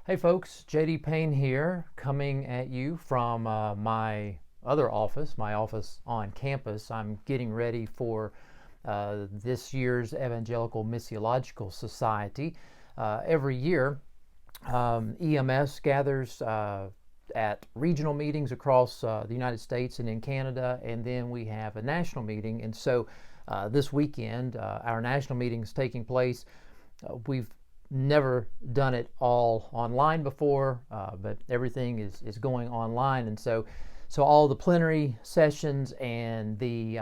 Hey folks, JD Payne here, coming at you from my other office, my office on campus. I'm getting ready for this year's Evangelical Missiological Society. Every year, EMS gathers at regional meetings across the United States and in Canada, and then we have a national meeting. And so this weekend, our national meeting is taking place. We've never done it all online before, but everything is going online, and so all the plenary sessions and the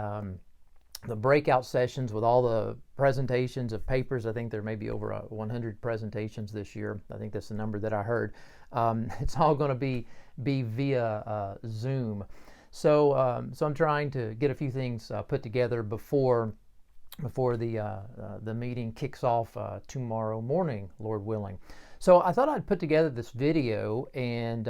breakout sessions with all the presentations of papers. I think there may be over 100 presentations this year. I think that's the number that I heard. It's all going to be via Zoom. So I'm trying to get a few things put together before the meeting kicks off tomorrow morning, Lord willing. So I thought I'd put together this video and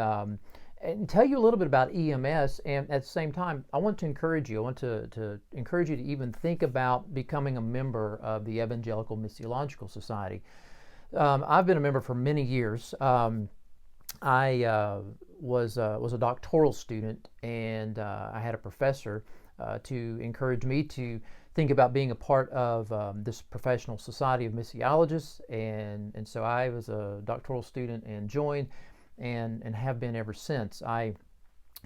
tell you a little bit about EMS, and at the same time, I want to encourage you. I want to encourage you to even think about becoming a member of the Evangelical Missiological Society. I've been a member for many years. I was a doctoral student, and I had a professor to encourage me to think about being a part of this professional society of missiologists, and so I was a doctoral student and joined and have been ever since. I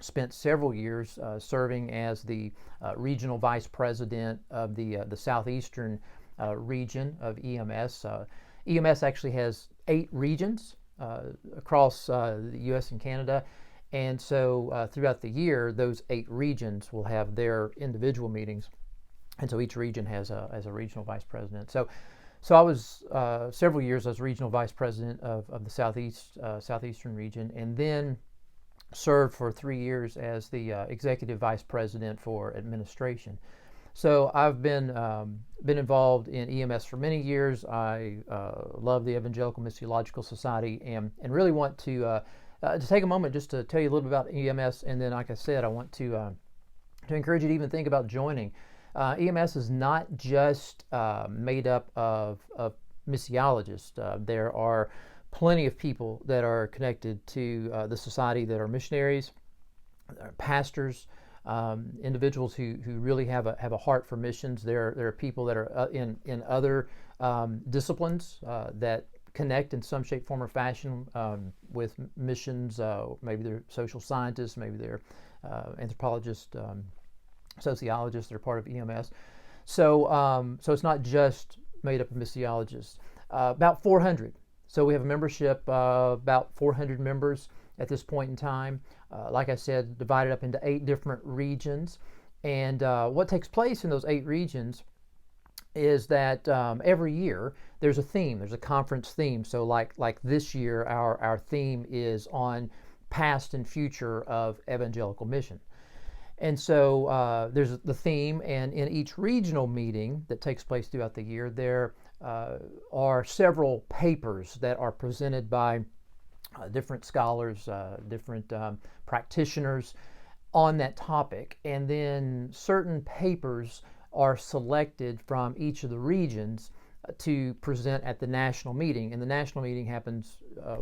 spent several years serving as the regional vice president of the southeastern region of EMS. EMS actually has 8 regions across the U.S. and Canada. And so throughout the year, those 8 regions will have their individual meetings. And so each region has a regional vice president. So I was several years as regional vice president of the southeastern region, and then served for 3 years as the executive vice president for administration. So I've been involved in EMS for many years. I love the Evangelical Missiological Society, and really want to take a moment just to tell you a little bit about EMS, and then, like I said, I want to encourage you to even think about joining. EMS is not just made up of missiologists. There are plenty of people that are connected to the society that are missionaries, pastors, individuals who really have a heart for missions. There are people that are in other disciplines that connect in some shape, form, or fashion with missions. Maybe they're social scientists, maybe they're anthropologists, sociologists that are part of EMS. So it's not just made up of missiologists. About 400. So we have a membership about 400 members at this point in time. Like I said, divided up into 8 different regions. And what takes place in those 8 regions is that every year there's a theme. There's a conference theme. So like this year, our theme is on past and future of evangelical mission. And so there's the theme, and in each regional meeting that takes place throughout the year, there are several papers that are presented by different scholars, different practitioners on that topic. And then certain papers are selected from each of the regions to present at the national meeting. And the national meeting happens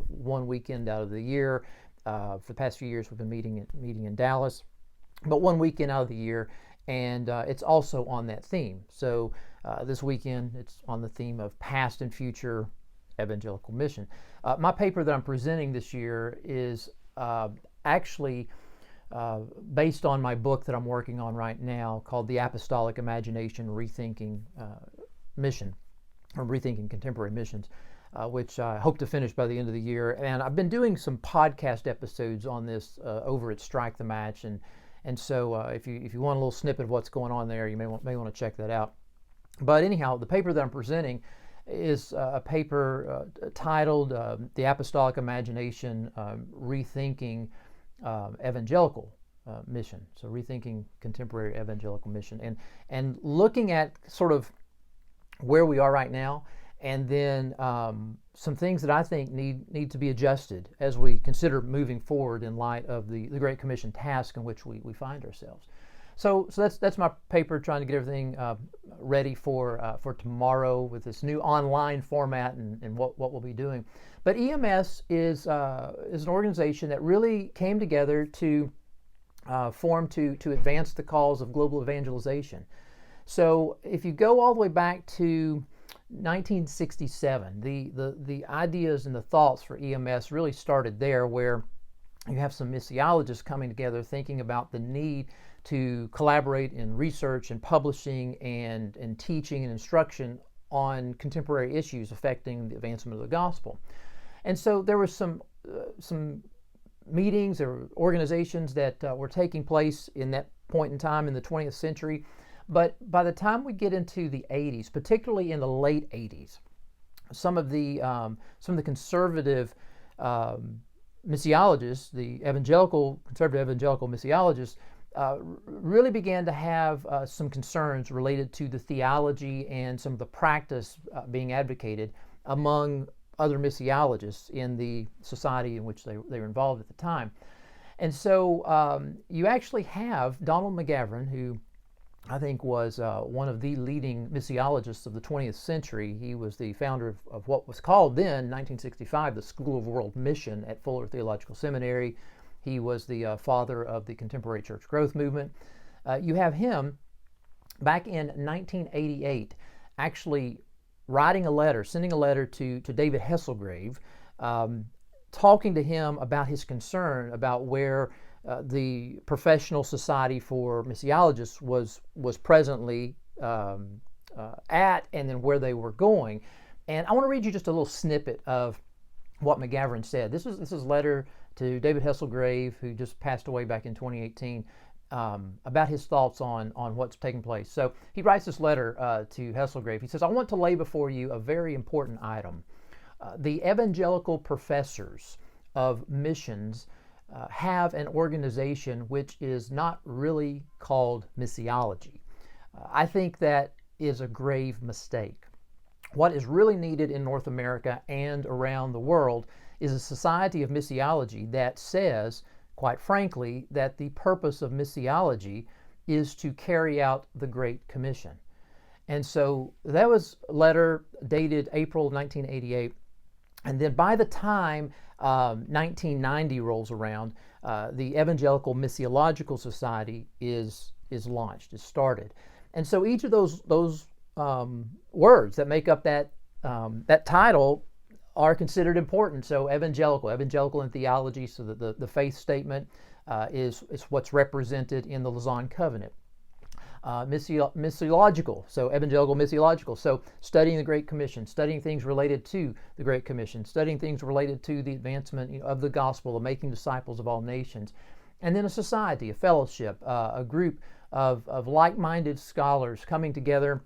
one weekend out of the year. For the past few years, we've been meeting in Dallas, but one weekend out of the year, and it's also on that theme. So this weekend, it's on the theme of past and future evangelical mission. My paper that I'm presenting this year is actually based on my book that I'm working on right now, called The Apostolic Imagination, Rethinking Mission, or Rethinking Contemporary Missions, which I hope to finish by the end of the year. And I've been doing some podcast episodes on this over at Strike the Match, and so if you want a little snippet of what's going on there, you may want to check that out. But anyhow, the paper that I'm presenting is a paper titled The Apostolic Imagination, Rethinking Evangelical Mission. So rethinking contemporary evangelical mission, and looking at sort of where we are right now, and then some things that I think need to be adjusted as we consider moving forward in light of the Great Commission task in which we find ourselves. So that's my paper, trying to get everything ready for tomorrow with this new online format and what we'll be doing. But EMS is an organization that really came together to form to advance the cause of global evangelization. So if you go all the way back to 1967, the ideas and the thoughts for EMS really started there, where you have some missiologists coming together thinking about the need to collaborate in research and publishing and teaching and instruction on contemporary issues affecting the advancement of the gospel. And so there were some meetings or organizations that were taking place in that point in time in the 20th century. But by the time we get into the 80s, particularly in the late 80s, some of the conservative missiologists, the conservative evangelical missiologists, really began to have some concerns related to the theology and some of the practice being advocated among other missiologists in the society in which they were involved at the time. And so you actually have Donald McGavran, who I think was one of the leading missiologists of the 20th century. He was the founder of what was called then, 1965, the School of World Mission at Fuller Theological Seminary. He was the father of the contemporary church growth movement. You have him back in 1988 actually sending a letter to David Hesselgrave, talking to him about his concern about where the professional society for missiologists was presently at, and then where they were going. And I want to read you just a little snippet of what McGavran said. This is a letter to David Hesselgrave, who just passed away back in 2018, about his thoughts on what's taking place. So he writes this letter to Hesselgrave. He says, "I want to lay before you a very important item. The evangelical professors of missions have an organization which is not really called missiology. I think that is a grave mistake. What is really needed in North America and around the world is a society of missiology that says, quite frankly, that the purpose of missiology is to carry out the Great Commission." And so that was a letter dated April 1988. And then by the time 1990 rolls around, the Evangelical Missiological Society is launched, is started. And so each of those words that make up that title are considered important. So evangelical in theology, so that the faith statement is what's represented in the Lausanne Covenant. Missiological, so evangelical missiological, so studying the Great Commission, studying things related to the Great Commission, studying things related to the advancement of the gospel, of making disciples of all nations. And then a society, a fellowship, a group of like-minded scholars coming together,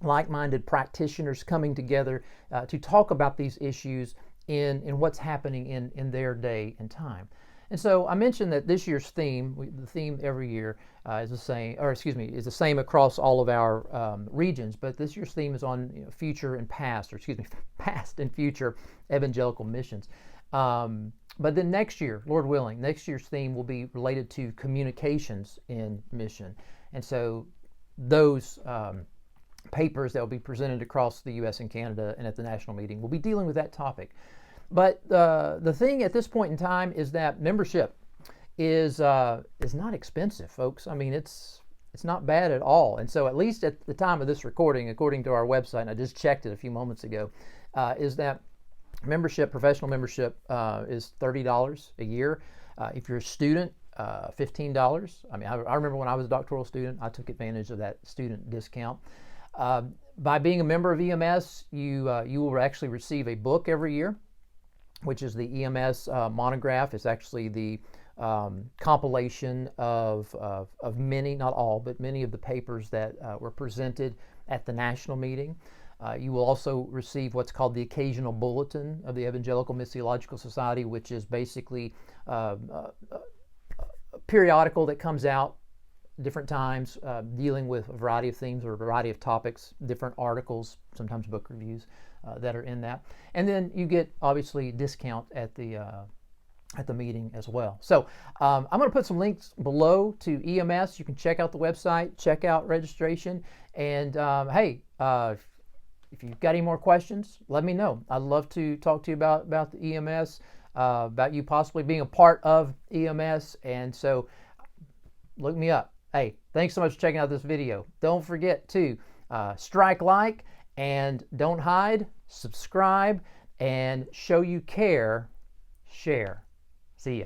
like-minded practitioners coming together to talk about these issues in what's happening in their day and time. And so I mentioned that this year's theme, the theme every year is the same across all of our regions, but this year's theme is on future and past, past and future evangelical missions. But then next year, Lord willing, next year's theme will be related to communications in mission. And so those papers that will be presented across the U.S. and Canada and at the national meeting will be dealing with that topic. But the thing at this point in time is that membership is not expensive, folks. I mean, it's not bad at all. And so at least at the time of this recording, according to our website, and I just checked it a few moments ago, is that professional membership is $30 a year. If you're a student, $15. I mean, I remember when I was a doctoral student, I took advantage of that student discount. By being a member of EMS, you will actually receive a book every year, which is the EMS monograph. It's actually the compilation of many, not all, but many of the papers that were presented at the national meeting. You will also receive what's called the occasional bulletin of the Evangelical Missiological Society, which is basically a periodical that comes out different times, dealing with a variety of themes or a variety of topics, different articles, sometimes book reviews that are in that. And then you get, obviously, discount at the at the meeting as well. So I'm going to put some links below to EMS. You can check out the website, check out registration, and hey, if you've got any more questions, let me know. I'd love to talk to you about the EMS, about you possibly being a part of EMS, and so look me up. Hey, thanks so much for checking out this video. Don't forget to strike like, and don't hide, subscribe, and show you care, share. See ya.